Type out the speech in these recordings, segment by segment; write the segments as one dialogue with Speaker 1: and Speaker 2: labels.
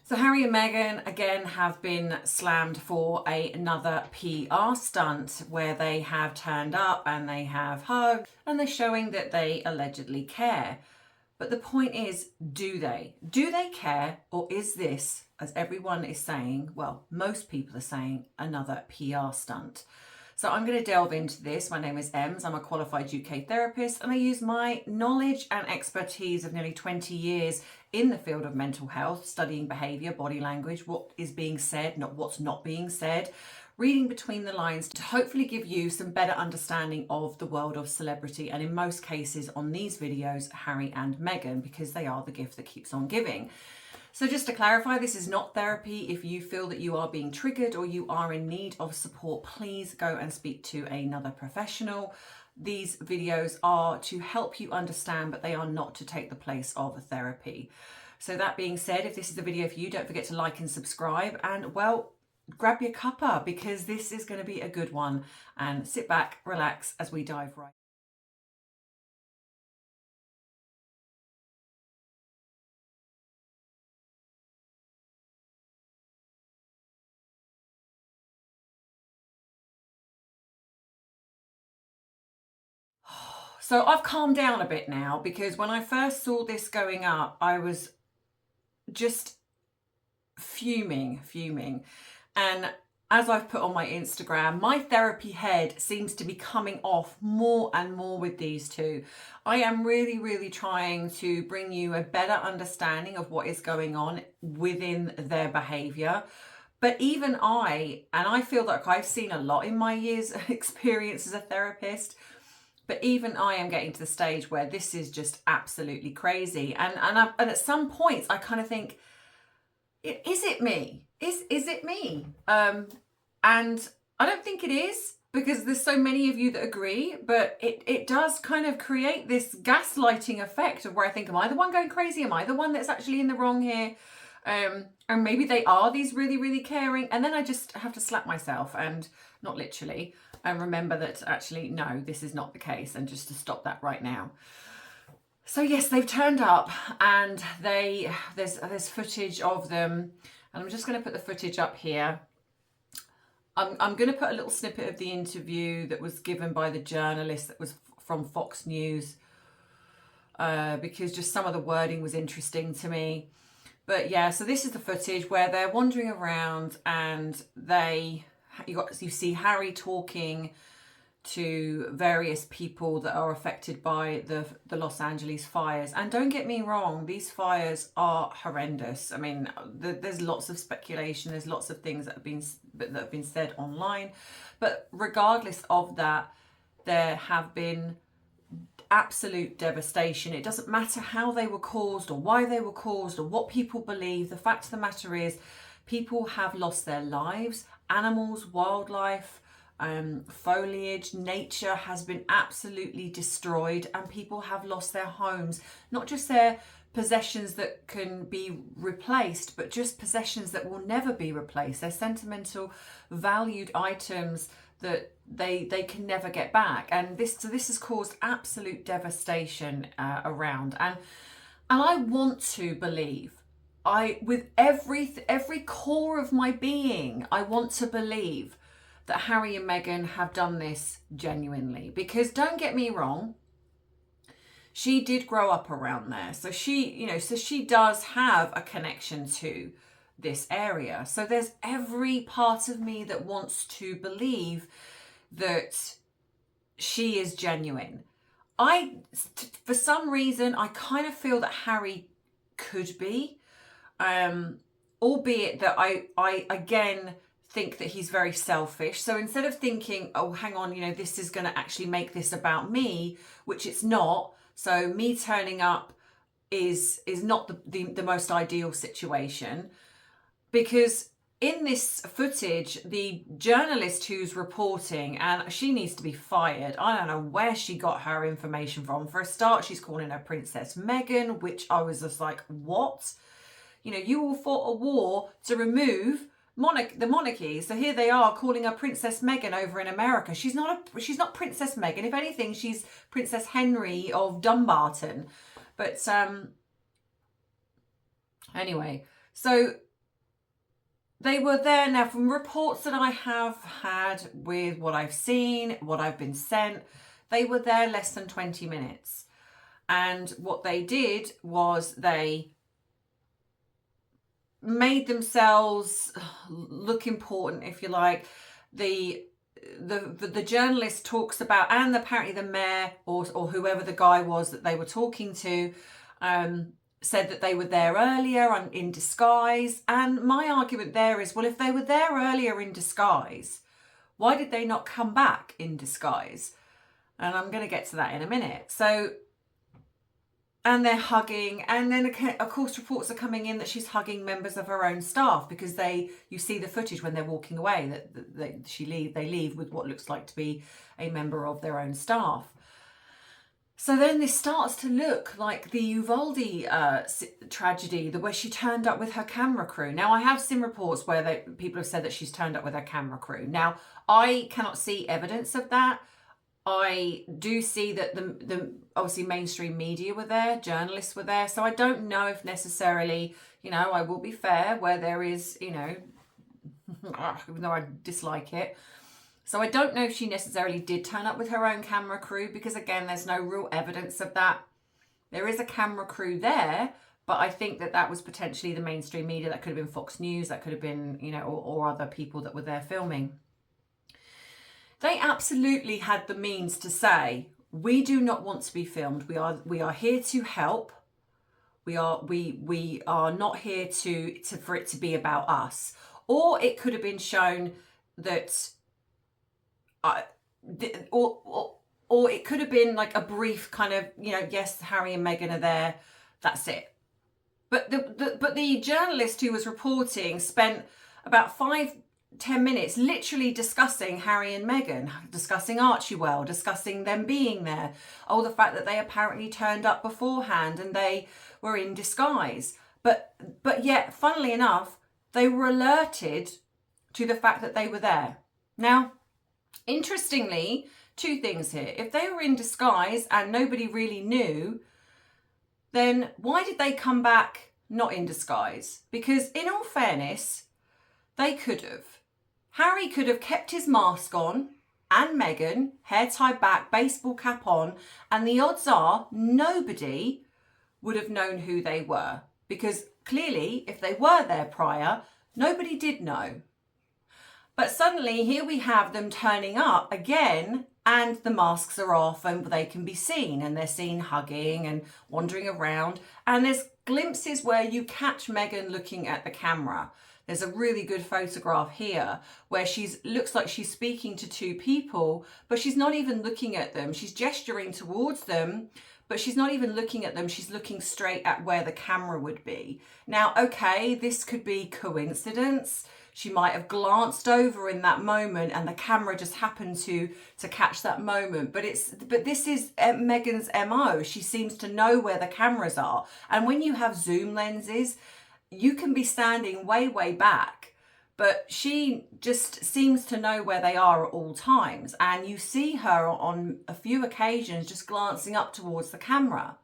Speaker 1: So Harry and Meghan again have been slammed for another PR stunt where they have turned up and they have hugged and they're showing that they allegedly care. But the point is, do they? Do they care, or is this, as everyone is saying, well, most people are saying, another PR stunt? So I'm going to delve into this. My name is Ems. I'm a qualified UK therapist and I use my knowledge and expertise of nearly 20 years in the field of mental health, studying behaviour, body language, what is being said, not what's not being said, reading between the lines to hopefully give you some better understanding of the world of celebrity, and in most cases on these videos, Harry and Meghan, because they are the gift that keeps on giving. So just to clarify, this is not therapy. If you feel that you are being triggered or you are in need of support, please go and speak to another professional. These videos are to help you understand, but they are not to take the place of therapy. So that being said, if this is the video for you, don't forget to like and subscribe, and well, grab your cuppa because this is going to be a good one, and sit back, relax as we dive right. So I've calmed down a bit now, because when I first saw this going up, I was just fuming. And as I've put on my Instagram, my therapy head seems to be coming off more and more with these two. I am really trying to bring you a better understanding of what is going on within their behavior. But even I feel like I've seen a lot in my years experience as a therapist, but even I am getting to the stage where this is just absolutely crazy. And at some points I kind of think, is it me? Is it me? And I don't think it is, because there's so many of you that agree, but it does kind of create this gaslighting effect of where I think, am I the one going crazy? Am I the one that's actually in the wrong here? And maybe they are these really caring. And then I just have to slap myself, and not literally, and remember that actually, no, this is not the case, and just to stop that right now. So yes, they've turned up, and there's footage of them, and I'm just going to put the footage up here. I'm going to put a little snippet of the interview that was given by the journalist that was from Fox News, because just some of the wording was interesting to me. But yeah, so this is the footage where they're wandering around, and you see Harry talking to various people that are affected by the Los Angeles fires. And don't get me wrong, these fires are horrendous. I mean, there's lots of speculation, there's lots of things that have been said online, but regardless of that, there have been absolute devastation. It doesn't matter how they were caused or why they were caused or what people believe. The fact of the matter is, people have lost their lives. Animals, wildlife, foliage, nature has been absolutely destroyed, and people have lost their homes, not just their possessions that can be replaced, but just possessions that will never be replaced. They're sentimental, valued items that they can never get back, and this has caused absolute devastation around. And I want to believe, with every core of my being, I want to believe that Harry and Meghan have done this genuinely, because don't get me wrong, she did grow up around there, so she does have a connection to this area. So there's every part of me that wants to believe that she is genuine. For some reason, I kind of feel that Harry could be, albeit that I again think that he's very selfish. So instead of thinking, oh, hang on, this is going to actually make this about me, which it's not. So me turning up is not the most ideal situation, because in this footage, the journalist who's reporting, and she needs to be fired. I don't know where she got her information from. For a start, she's calling her Princess Meghan, which I was just like, what? You all fought a war to remove the monarchy. So here they are calling her Princess Meghan over in America. She's not Princess Meghan. If anything, she's Princess Henry of Dumbarton. But anyway, so they were there. Now, from reports that I have had with what I've seen, what I've been sent, they were there less than 20 minutes. And what they did was they made themselves look important, if you like. The journalist talks about, and apparently the mayor or whoever the guy was that they were talking to, said that they were there earlier in disguise. And my argument there is, well, if they were there earlier in disguise, why did they not come back in disguise? And I'm going to get to that in a minute. So, and they're hugging, and then of course reports are coming in that she's hugging members of her own staff, because you see the footage when they're walking away that they leave with what looks like to be a member of their own staff. So then this starts to look like the Uvalde tragedy, where she turned up with her camera crew. Now, I have seen reports where people have said that she's turned up with her camera crew. Now, I cannot see evidence of that. I do see that the obviously mainstream media were there, journalists were there. So I don't know if necessarily, I will be fair, where there is, even though I dislike it. So I don't know if she necessarily did turn up with her own camera crew, because again, there's no real evidence of that. There is a camera crew there, but I think that was potentially the mainstream media. That could have been Fox News, that could have been, or other people that were there filming. They absolutely had the means to say, we do not want to be filmed. We are here to help. We are not here for it to be about us. Or it could have been shown that, or it could have been like a brief kind of, yes, Harry and Meghan are there. That's it. But the journalist who was reporting spent about 5-10 minutes literally discussing Harry and Meghan, discussing Archie, discussing them being there. Oh, the fact that they apparently turned up beforehand and they were in disguise. But yet, funnily enough, they were alerted to the fact that they were there. Now, interestingly, two things here. If they were in disguise and nobody really knew, then why did they come back not in disguise? Because in all fairness, they could have. Harry could have kept his mask on, and Meghan, hair tied back, baseball cap on, and the odds are nobody would have known who they were. Because clearly, if they were there prior, nobody did know. But suddenly, here we have them turning up again, and the masks are off and they can be seen, and they're seen hugging and wandering around. And there's glimpses where you catch Meghan looking at the camera. There's a really good photograph here where looks like she's speaking to two people, but she's not even looking at them. She's gesturing towards them, but she's not even looking at them. She's looking straight at where the camera would be. This could be coincidence. She might have glanced over in that moment and the camera just happened to catch that moment. But this is Meghan's MO. She seems to know where the cameras are. And when you have zoom lenses, you can be standing way, way back, but she just seems to know where they are at all times. And you see her on a few occasions just glancing up towards the camera.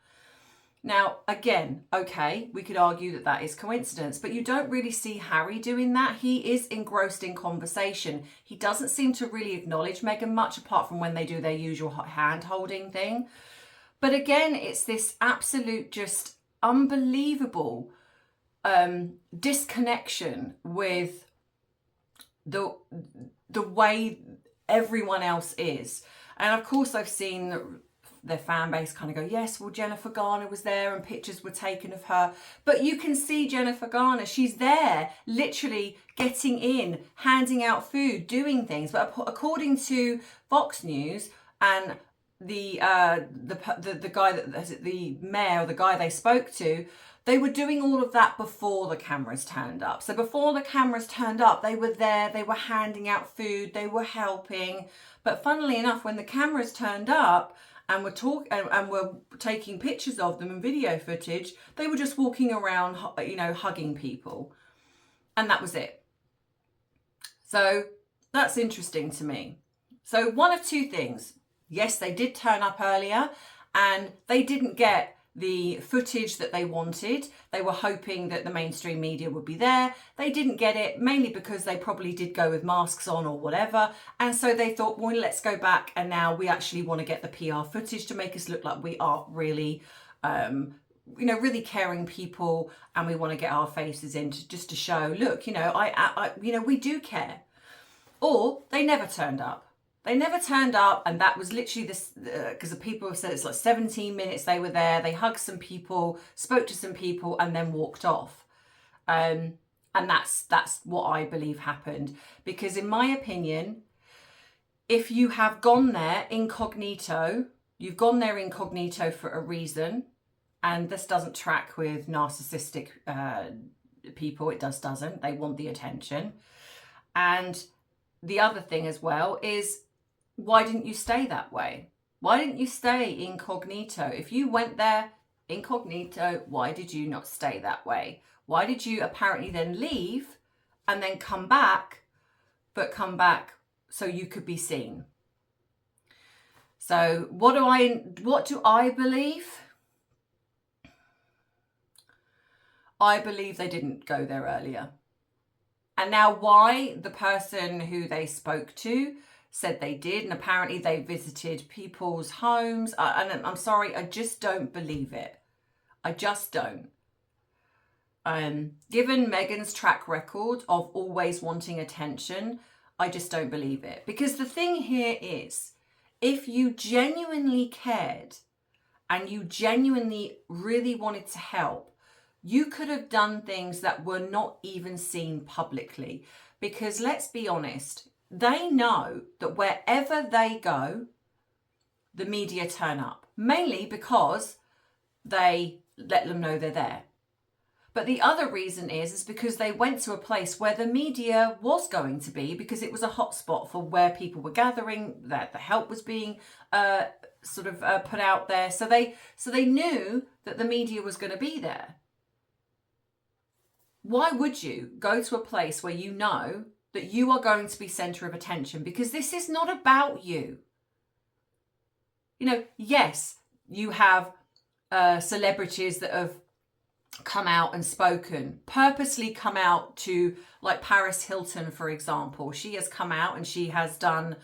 Speaker 1: Now, again, okay, we could argue that is coincidence, but you don't really see Harry doing that. He is engrossed in conversation. He doesn't seem to really acknowledge Meghan much, apart from when they do their usual hand-holding thing. But again, it's this absolute, just unbelievable disconnection with the way everyone else is. And of course, I've seen their fan base kind of go, yes, well, Jennifer Garner was there and pictures were taken of her. But you can see Jennifer Garner, she's there literally getting in, handing out food, doing things. But according to Fox News and the guy the mayor, or the guy they spoke to, they were doing all of that before the cameras turned up. So before the cameras turned up, they were there, they were handing out food, they were helping. But funnily enough, when the cameras turned up and were taking pictures of them and video footage, they were just walking around, hugging people. And that was it. So that's interesting to me. So one of two things. Yes, they did turn up earlier and they didn't get the footage that they wanted. They were hoping that the mainstream media would be there. They didn't get it, mainly because they probably did go with masks on or whatever. And so they thought, well, let's go back, and now we actually want to get the PR footage to make us look like we are really, really caring people, and we want to get our faces in just to show, look, we do care. Or they never turned up. They never turned up, and that was literally this, because the people have said it's like 17 minutes they were there. They hugged some people, spoke to some people, and then walked off. And that's what I believe happened. Because in my opinion, if you have gone there incognito, you've gone there incognito for a reason, and this doesn't track with narcissistic people. It doesn't. They want the attention. And the other thing as well is, why didn't you stay that way? Why didn't you stay incognito? If you went there incognito, why did you not stay that way? Why did you apparently then leave and then come back, but come back so you could be seen? So what do I believe? I believe they didn't go there earlier. And now why the person who they spoke to said they did, and apparently they visited people's homes, and I'm sorry, I just don't believe it. I just don't. Given Meghan's track record of always wanting attention, I just don't believe it. Because the thing here is, if you genuinely cared and you genuinely really wanted to help, you could have done things that were not even seen publicly. Because let's be honest, they know that wherever they go, the media turn up. Mainly because they let them know they're there. But the other reason is because they went to a place where the media was going to be, because it was a hotspot for where people were gathering, that the help was being put out there. So they knew that the media was going to be there. Why would you go to a place where you know that you are going to be center of attention? Because this is not about you. Yes, you have celebrities that have come out and spoken, purposely come out to, like Paris Hilton, for example. She has come out and she has done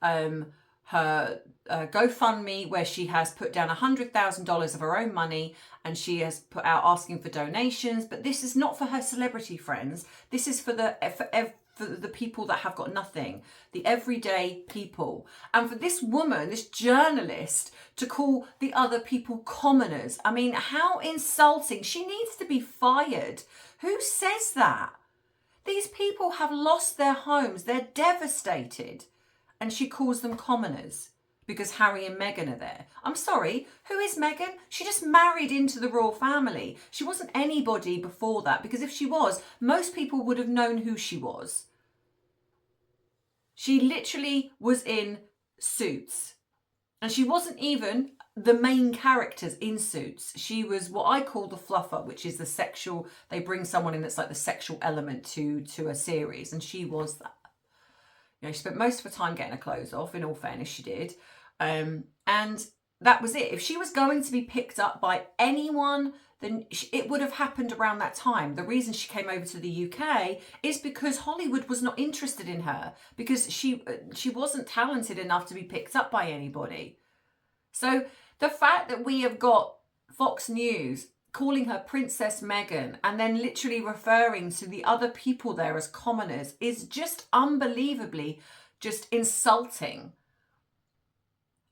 Speaker 1: her GoFundMe, where she has put down $100,000 of her own money, and she has put out asking for donations. But this is not for her celebrity friends. This is for the people that have got nothing, the everyday people. And for this woman, this journalist, to call the other people commoners, I mean, how insulting. She needs to be fired. Who says that? These people have lost their homes. They're devastated. And she calls them commoners because Harry and Meghan are there. I'm sorry, who is Meghan? She just married into the royal family. She wasn't anybody before that, because if she was, most people would have known who she was. She literally was in Suits. And she wasn't even the main characters in Suits. She was what I call the fluffer, which is the sexual, they bring someone in that's like the sexual element to a series. And she was that. She spent most of her time getting her clothes off, in all fairness, she did. And that was it. If she was going to be picked up by anyone, then it would have happened around that time. The reason she came over to the UK is because Hollywood was not interested in her, because she wasn't talented enough to be picked up by anybody. So the fact that we have got Fox News calling her Princess Meghan and then literally referring to the other people there as commoners is just unbelievably just insulting.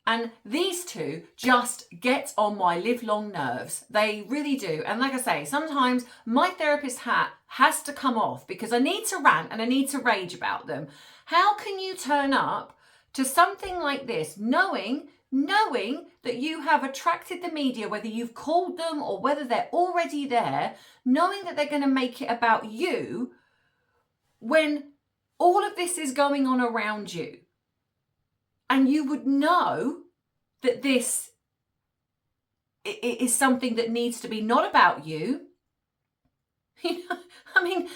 Speaker 1: And these two just get on my livelong nerves. They really do. And like I say, sometimes my therapist hat has to come off because I need to rant and I need to rage about them. How can you turn up to something like this knowing that you have attracted the media, whether you've called them or whether they're already there, knowing that they're going to make it about you when all of this is going on around you? And you would know that this is something that needs to be not about you. I mean,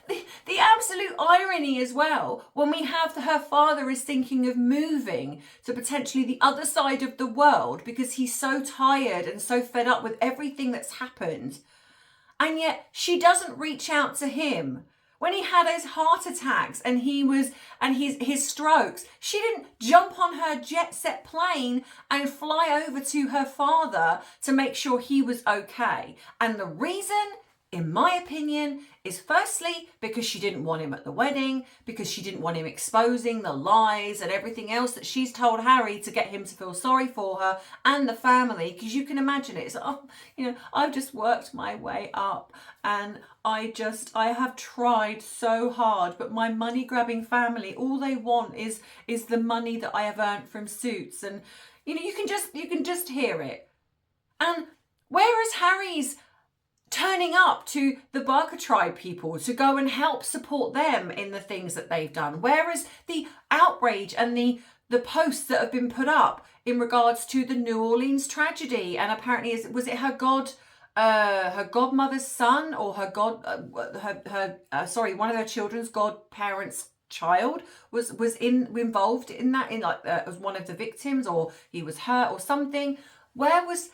Speaker 1: the absolute irony as well, when we have her father is thinking of moving to potentially the other side of the world because he's so tired and so fed up with everything that's happened. And yet she doesn't reach out to him. When he had his heart attacks and his strokes, she didn't jump on her jet set plane and fly over to her father to make sure he was okay. And the reason, in my opinion, is firstly because she didn't want him at the wedding, because she didn't want him exposing the lies and everything else that she's told Harry to get him to feel sorry for her and the family. Because you can imagine it. It's, oh, you know, I've just worked my way up and I have tried so hard, but my money grabbing family, all they want is the money that I have earned from Suits. And, you know, you can just hear it. And whereas Harry's turning up to the Barker tribe people to go and help support them in the things that they've done. Whereas the outrage and the posts that have been put up in regards to the New Orleans tragedy, and apparently was it her godmother's son or one of her children's godparents' child was involved in that, as one of the victims, or he was hurt or something. Where was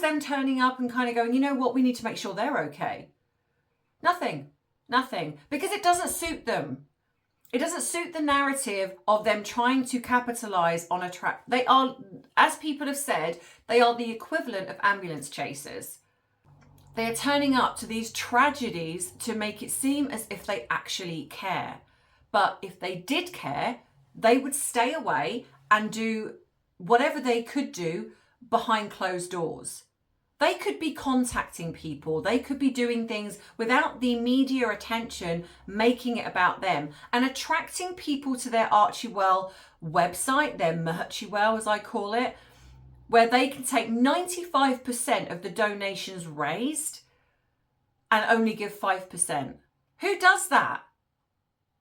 Speaker 1: them turning up and kind of going, you know what, we need to make sure they're okay? Nothing. Because it doesn't suit them. It doesn't suit the narrative of them trying to capitalize on a track. They are, as people have said, they are the equivalent of ambulance chasers. They are turning up to these tragedies to make it seem as if they actually care. But if they did care, they would stay away and do whatever they could do behind closed doors. They could be contacting people. They could be doing things without the media attention, making it about them and attracting people to their Archewell website, their Merchywell as I call it, where they can take 95% of the donations raised and only give 5%. Who does that?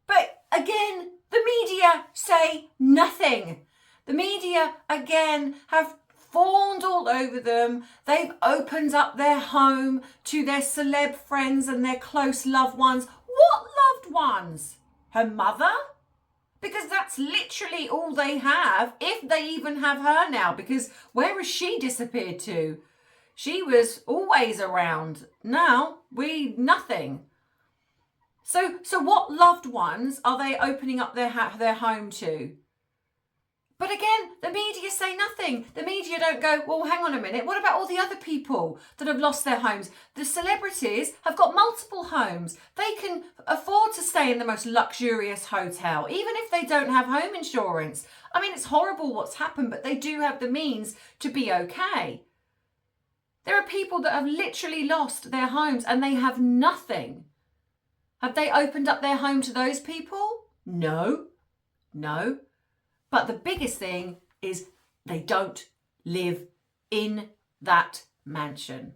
Speaker 1: But again, the media say nothing. The media, again, have fawned all over them. They've opened up their home to their celeb friends and their close loved ones. What loved ones? Her mother? Because that's literally all they have, if they even have her now, because where has she disappeared to? She was always around. Now, nothing. So what loved ones are they opening up their home to? But again, the media say nothing. The media don't go, well, hang on a minute. What about all the other people that have lost their homes? The celebrities have got multiple homes. They can afford to stay in the most luxurious hotel, even if they don't have home insurance. I mean, it's horrible what's happened, but they do have the means to be okay. There are people that have literally lost their homes and they have nothing. Have they opened up their home to those people? No. But the biggest thing is they don't live in that mansion.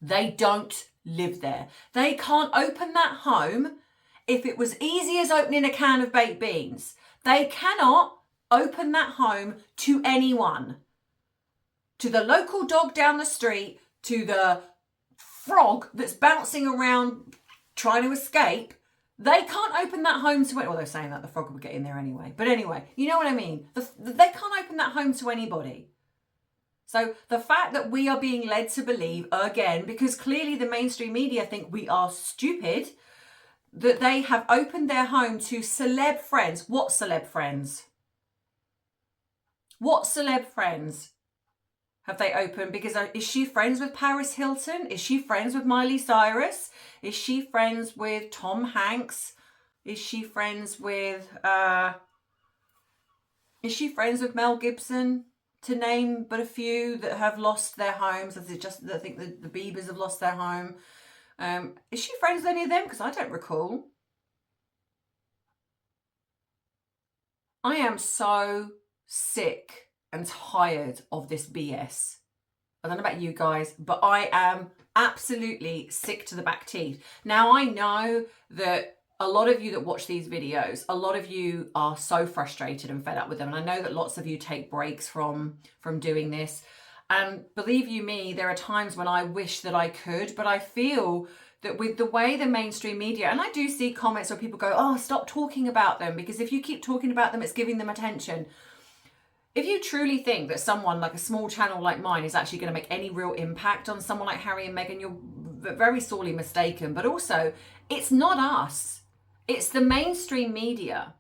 Speaker 1: They don't live there. They can't open that home if it was easy as opening a can of baked beans. They cannot open that home to anyone. To the local dog down the street, to the frog that's bouncing around trying to escape. They can't open that home to it. Well, they're saying that the frog would get in there anyway. But anyway, you know what I mean? They can't open that home to anybody. So the fact that we are being led to believe, again, because clearly the mainstream media think we are stupid, that they have opened their home to celeb friends. What celeb friends? What celeb friends have they opened? Because is she friends with Paris Hilton? Is she friends with Miley Cyrus? Is she friends with Tom Hanks? Is she friends with Mel Gibson? To name but a few that have lost their homes. I think the Biebers have lost their home. Is she friends with any of them? Because I don't recall. I am so sick and tired of this BS. I don't know about you guys, but I am absolutely sick to the back teeth. Now, I know that a lot of you that watch these videos, a lot of you are so frustrated and fed up with them. And I know that lots of you take breaks from doing this. And believe you me, there are times when I wish that I could, but I feel that with the way the mainstream media, and I do see comments where people go, oh, stop talking about them, because if you keep talking about them, it's giving them attention. If you truly think that someone like a small channel like mine is actually going to make any real impact on someone like Harry and Meghan, you're very sorely mistaken. But also, it's not us. It's the mainstream media.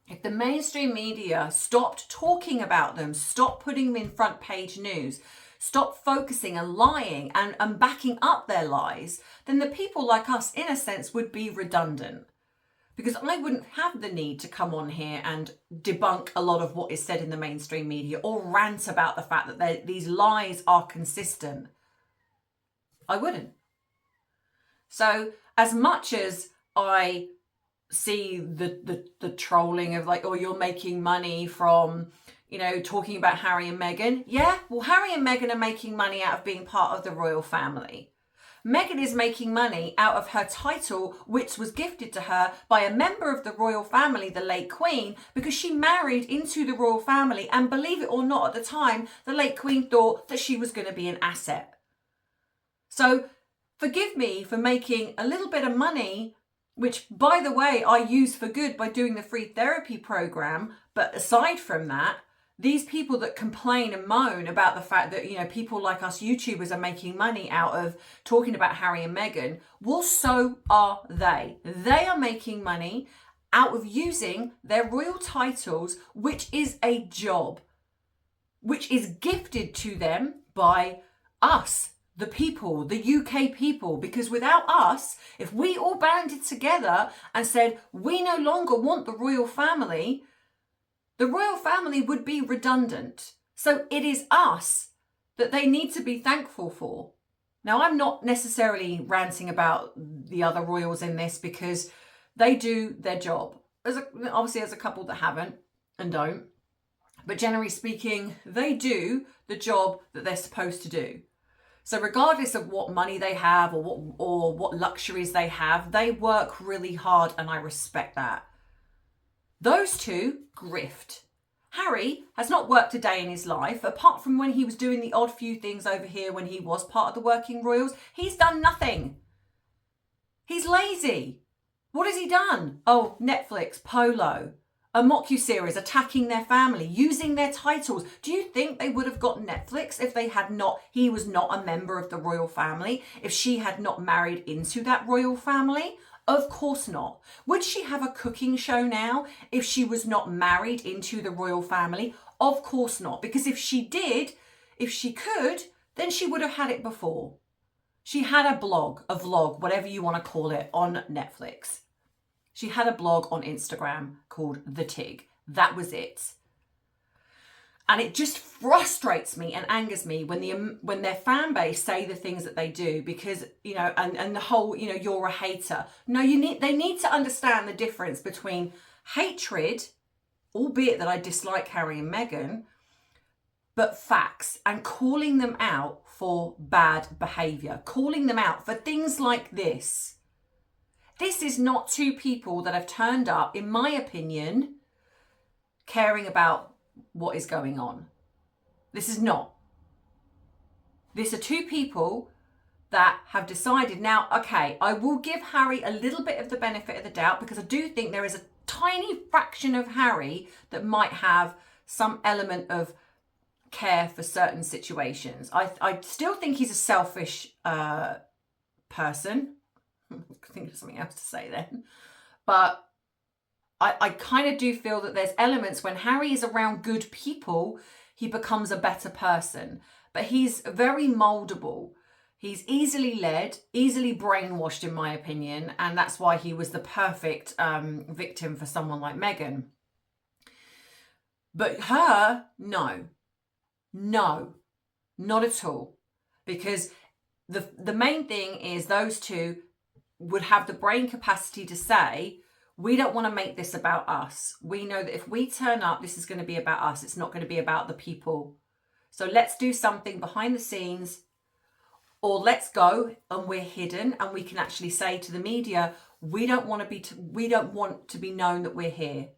Speaker 1: If the mainstream media stopped talking about them, stopped putting them in front page news, stopped focusing and lying and backing up their lies, then the people like us, in a sense, would be redundant. Because I wouldn't have the need to come on here and debunk a lot of what is said in the mainstream media or rant about the fact that these lies are consistent. I wouldn't. So as much as I see the trolling of like, oh, you're making money from, you know, talking about Harry and Meghan. Yeah, well, Harry and Meghan are making money out of being part of the royal family. Meghan is making money out of her title, which was gifted to her by a member of the royal family, the late Queen, because she married into the royal family. And believe it or not, at the time, the late Queen thought that she was going to be an asset. So forgive me for making a little bit of money, which, by the way, I use for good by doing the free therapy program. But aside from that, these people that complain and moan about the fact that, you know, people like us YouTubers are making money out of talking about Harry and Meghan, well, so are they. They are making money out of using their royal titles, which is a job, which is gifted to them by us, the people, the UK people, because without us, if we all banded together and said, we no longer want the royal family would be redundant. So it is us that they need to be thankful for. Now, I'm not necessarily ranting about the other royals in this because they do their job. Obviously, there's a couple that haven't and don't. But generally speaking, they do the job that they're supposed to do. So regardless of what money they have or what luxuries they have, they work really hard, and I respect that. Those two grift. Harry has not worked a day in his life, apart from when he was doing the odd few things over here when he was part of the working royals. He's done nothing. He's lazy. What has he done? Oh, Netflix, Polo, a mockuseries attacking their family, using their titles. Do you think they would have got Netflix if he was not a member of the royal family, if she had not married into that royal family? Of course not. Would she have a cooking show now if she was not married into the royal family? Of course not. Because if she did, if she could, then she would have had it before. She had a blog, a vlog, whatever you want to call it, on Netflix. She had a blog on Instagram called The Tig. That was it. And it just frustrates me and angers me when their fan base say the things that they do, because, you know, and the whole, you know, you're a hater. No, they need to understand the difference between hatred, albeit that I dislike Harry and Meghan, but facts, and calling them out for bad behaviour, calling them out for things like this. This is not two people that have turned up, in my opinion, caring about what is going on. This is not. These are two people that have decided now, okay, I will give Harry a little bit of the benefit of the doubt, because I do think there is a tiny fraction of Harry that might have some element of care for certain situations. I still think he's a selfish person. I think of something else to say then. But I kind of do feel that there's elements when Harry is around good people, he becomes a better person. But he's very moldable. He's easily led, easily brainwashed, in my opinion. And that's why he was the perfect victim for someone like Meghan. But her, no, not at all. Because the main thing is those two would have the brain capacity to say, we don't want to make this about us. We know that if we turn up, this is going to be about us. It's not going to be about the people. So let's do something behind the scenes, or let's go and we're hidden and we can actually say to the media, we don't want to be known that we're here.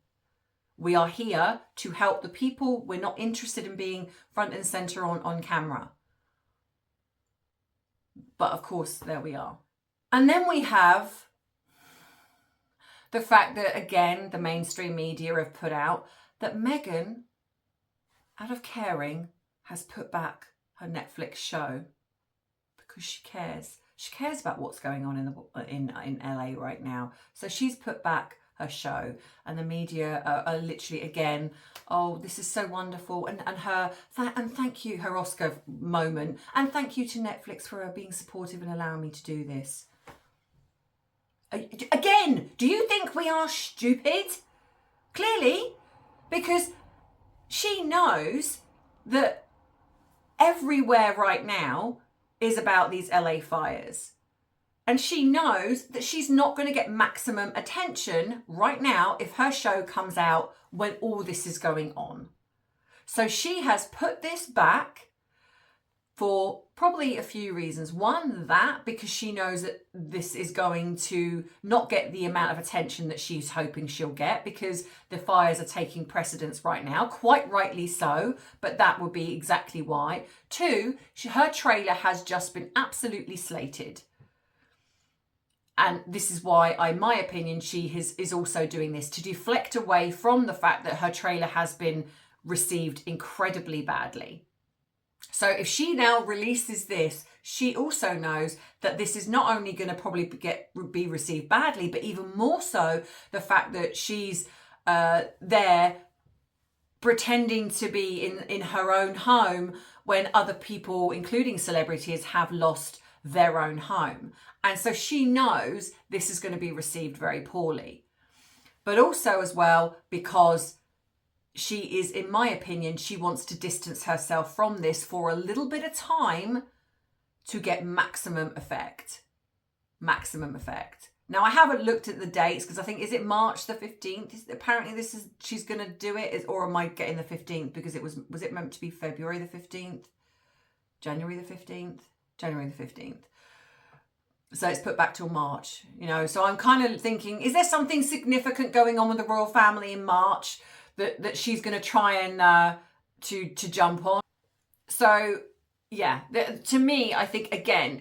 Speaker 1: We are here to help the people. We're not interested in being front and center on camera. But of course, there we are. And then we have the fact that, again, the mainstream media have put out that Meghan, out of caring, has put back her Netflix show because she cares. She cares about what's going on in LA right now. So she's put back her show, and the media are literally, again, oh, this is so wonderful, and thank you, her Oscar moment, and thank you to Netflix for being supportive and allowing me to do this. Again, do you think we are stupid? Clearly, because she knows that everywhere right now is about these LA fires. And she knows that she's not going to get maximum attention right now if her show comes out when all this is going on. So she has put this back for probably a few reasons. One, that because she knows that this is going to not get the amount of attention that she's hoping she'll get, because the fires are taking precedence right now, quite rightly so, but that would be exactly why. Two, her trailer has just been absolutely slated. And this is why, in my opinion, she is also doing this to deflect away from the fact that her trailer has been received incredibly badly. So if she now releases this, she also knows that this is not only going to probably be received badly, but even more so the fact that she's there pretending to be in her own home when other people, including celebrities, have lost their own home. And so she knows this is going to be received very poorly. But also as well, because she is, in my opinion, she wants to distance herself from this for a little bit of time to get maximum effect. Maximum effect. Now, I haven't looked at the dates because I think, is it March the 15th? Apparently she's going to do it, or am I getting the 15th? Because was it meant to be February the 15th? January the 15th? January the 15th. So it's put back till March, So I'm kind of thinking, is there something significant going on with the royal family in March that she's going to try and to jump on? So yeah, to me, I think, again,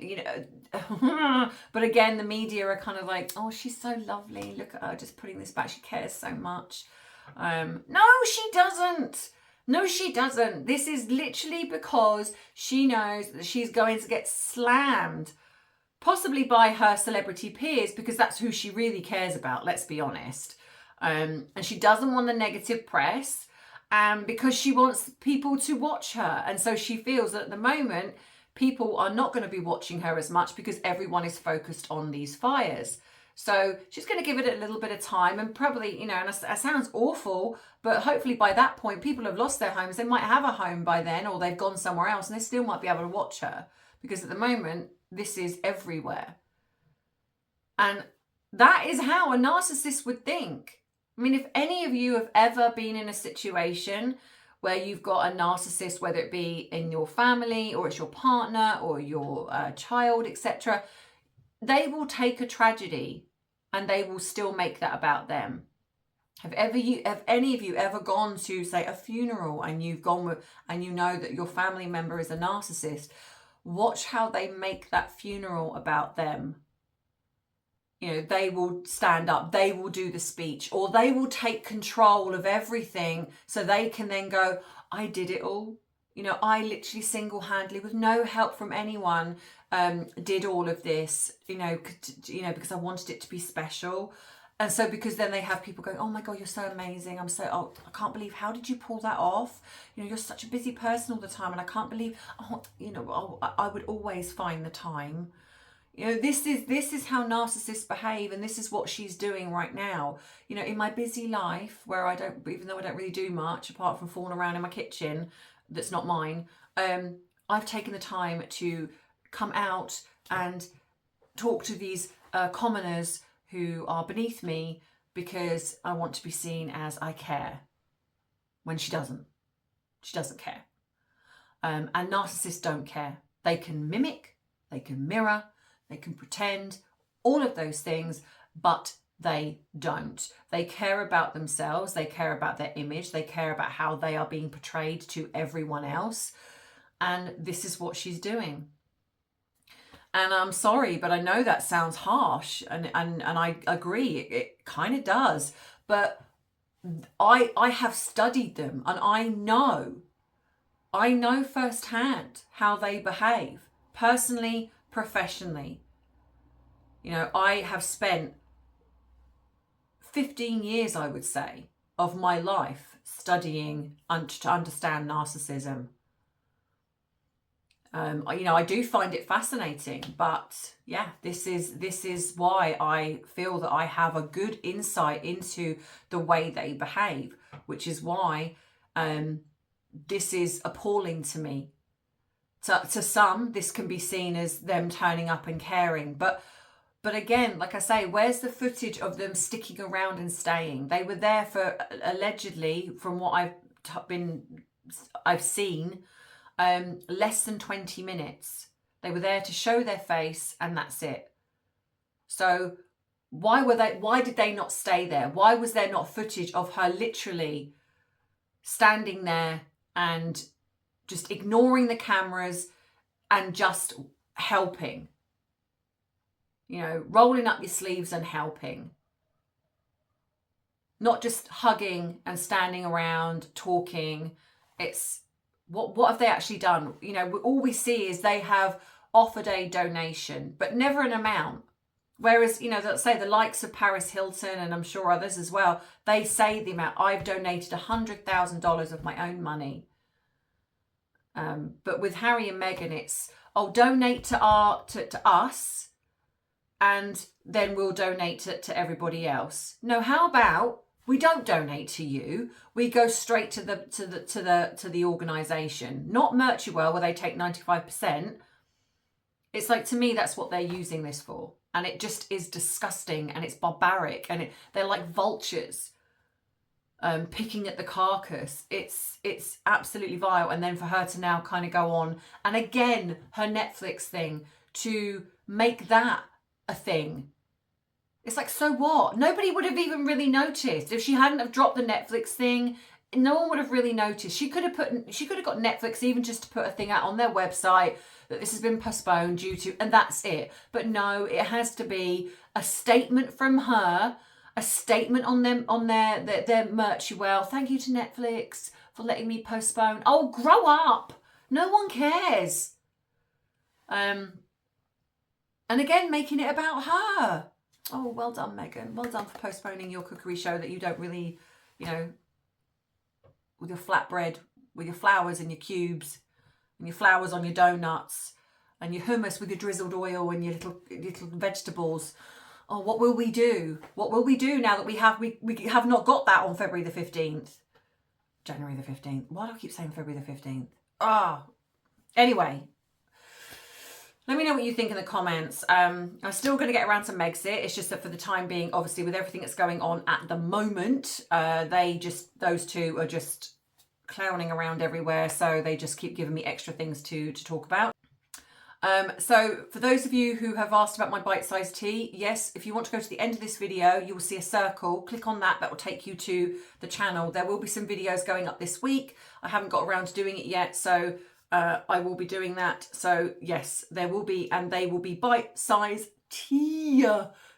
Speaker 1: but again, the media are kind of like, oh, she's so lovely. Look at her just putting this back. She cares so much. No, she doesn't. No, she doesn't. This is literally because she knows that she's going to get slammed, possibly by her celebrity peers, because that's who she really cares about, let's be honest. And she doesn't want the negative press, because she wants people to watch her. And so she feels that at the moment, people are not going to be watching her as much because everyone is focused on these fires. So she's going to give it a little bit of time, and probably, and it sounds awful, but hopefully by that point, people have lost their homes. They might have a home by then, or they've gone somewhere else, and they still might be able to watch her, because at the moment, this is everywhere. And that is how a narcissist would think. I mean, if any of you have ever been in a situation where you've got a narcissist, whether it be in your family, or it's your partner, or your child, etc., they will take a tragedy and they will still make that about them. Have any of you ever gone to, say, a funeral, and you've gone with, and you know that your family member is a narcissist? Watch how they make that funeral about them. They will stand up, they will do the speech, or they will take control of everything so they can then go, I did it all. I literally single-handedly, with no help from anyone, did all of this, because I wanted it to be special. And so, because then they have people going, oh my God, you're so amazing. I can't believe, how did you pull that off? You're such a busy person all the time, and I can't believe, I would always find the time. This is how narcissists behave, and this is what she's doing right now. In my busy life, where even though I don't really do much apart from falling around in my kitchen, that's not mine, I've taken the time to come out and talk to these commoners who are beneath me, because I want to be seen as I care, when she doesn't. She doesn't care. And narcissists don't care. They can mimic, they can mirror, they can pretend, all of those things, but they don't. They care about themselves. They care about their image. They care about how they are being portrayed to everyone else. And this is what she's doing. And I'm sorry, but I know that sounds harsh, and I agree, it kind of does. But I have studied them, and I know firsthand how they behave, personally, professionally. You know, I have spent 15 years, I would say, of my life studying to understand narcissism. You know, I do find it fascinating, but yeah, this is why I feel that I have a good insight into the way they behave, which is why this is appalling to me. To some, this can be seen as them turning up and caring, but again, like I say, where's the footage of them sticking around and staying? They were there for, allegedly, from what I've seen, less than 20 minutes. They were there to show their face, and that's it. So why did they not stay there? Why was there not footage of her literally standing there and just ignoring the cameras and just helping? You know, rolling up your sleeves and helping. Not just hugging and standing around talking. It's what have they actually done? You know, all we see is they have offered a donation, but never an amount. Whereas, you know, let's say the likes of Paris Hilton, and I'm sure others as well, they say the amount. I've donated $100,000 of my own money. But with Harry and Meghan, it's, oh, donate to us, and then we'll donate to everybody else. No, how about we don't donate to you? We go straight to the organisation, not Merchywell, where they take 95%. It's like, to me, that's what they're using this for, and it just is disgusting, and it's barbaric, and they're like vultures, picking at the carcass. It's absolutely vile. And then for her to now kind of go on, and again, her Netflix thing, to make that a thing. It's like, so what? Nobody would have even really noticed if she hadn't have dropped the Netflix thing. No one would have really noticed. She could have got Netflix even just to put a thing out on their website that this has been postponed due to, and that's it. But no, it has to be a statement from her, a statement on them, on their Merchywell. Thank you to Netflix for letting me postpone. Oh, grow up. No one cares. And again, making it about her. Oh, well done, Meghan. Well done for postponing your cookery show that you don't really, you know, with your flatbread, with your flowers and your cubes, and your flowers on your donuts, and your hummus with your drizzled oil and your little vegetables. Oh, what will we do? What will we do now that we have not got that on February the 15th? January the 15th. Why do I keep saying February the 15th? Anyway. Let me know what you think in the comments. I'm still going to get around to Megxit. It's just that for the time being, obviously, with everything that's going on at the moment, those two are just clowning around everywhere. So they just keep giving me extra things to talk about. So for those of you who have asked about my bite-sized tea, yes, if you want to go to the end of this video, you will see a circle. Click on that. That will take you to the channel. There will be some videos going up this week. I haven't got around to doing it yet, so I will be doing that. So yes, there will be, and they will be bite-sized tea.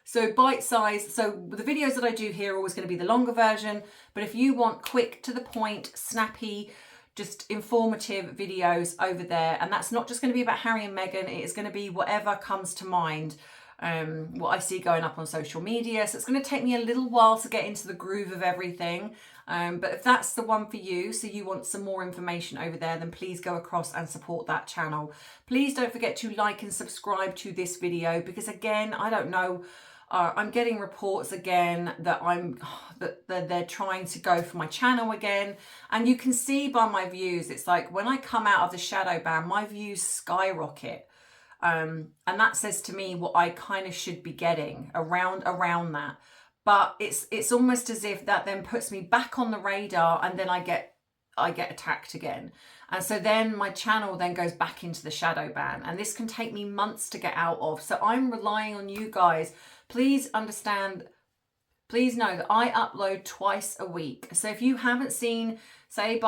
Speaker 1: So bite-sized. So the videos that I do here are always going to be the longer version. But if you want quick, to the point, snappy, just informative videos over there, and that's not just going to be about Harry and Meghan. It is going to be whatever comes to mind, what I see going up on social media. So it's going to take me a little while to get into the groove of everything. But if that's the one for you, so you want some more information over there, then please go across and support that channel. Please don't forget to like and subscribe to this video, because again, I don't know, I'm getting reports again that they're trying to go for my channel again. And you can see by my views, it's like when I come out of the shadow ban, my views skyrocket. And that says to me what I kind of should be getting around that. But it's almost as if that then puts me back on the radar, and then I get attacked again. And so then my channel then goes back into the shadow ban, and this can take me months to get out of. So I'm relying on you guys. Please understand please know that I upload twice a week. So if you haven't seen, say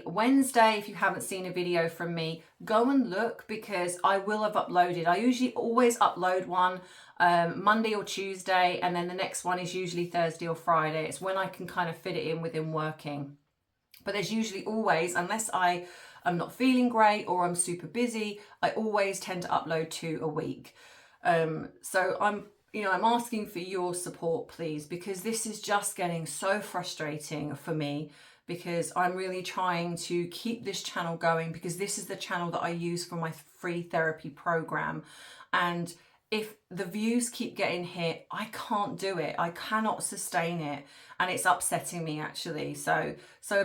Speaker 1: Wednesday, if you haven't seen a video from me, go and look, because I will have uploaded. I usually always upload one Monday or Tuesday, and then the next one is usually Thursday or Friday. It's when I can kind of fit it in within working. But there's usually always, unless I am not feeling great or I'm super busy, I always tend to upload 2 a week. So I'm asking for your support, please, because this is just getting so frustrating for me, because I'm really trying to keep this channel going, because this is the channel that I use for my free therapy program. And if the views keep getting hit, I can't do it. I cannot sustain it. And it's upsetting me, actually. So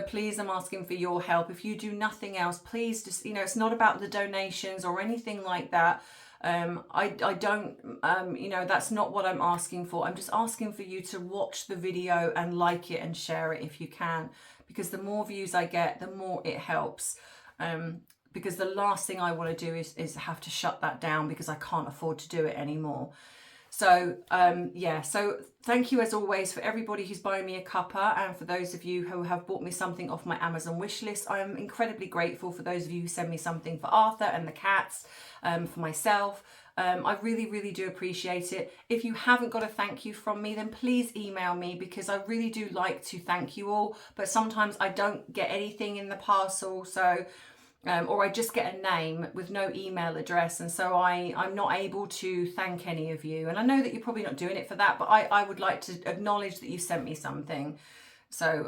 Speaker 1: please, I'm asking for your help. If you do nothing else, please just, it's not about the donations or anything like that. I don't, that's not what I'm asking for. I'm just asking for you to watch the video and like it and share it if you can, because the more views I get, the more it helps. Because the last thing I want to do is have to shut that down, because I can't afford to do it anymore. So so thank you as always for everybody who's buying me a cuppa, and for those of you who have bought me something off my Amazon wish list. I am incredibly grateful for those of you who send me something for Arthur and the cats, for myself. I really do appreciate it. If you haven't got a thank you from me, then please email me, because I really do like to thank you all, but sometimes I don't get anything in the parcel, so or I just get a name with no email address, and so I'm not able to thank any of you. And I know that you're probably not doing it for that, but I would like to acknowledge that you sent me something. So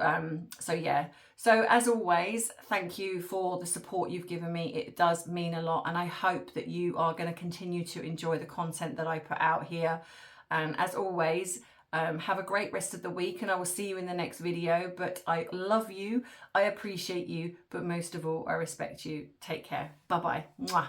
Speaker 1: yeah. So as always, thank you for the support you've given me. It does mean a lot, and I hope that you are going to continue to enjoy the content that I put out here. And as always, have a great rest of the week, and I will see you in the next video. But I love you, I appreciate you, but most of all, I respect you. Take care. Bye-bye. Mwah.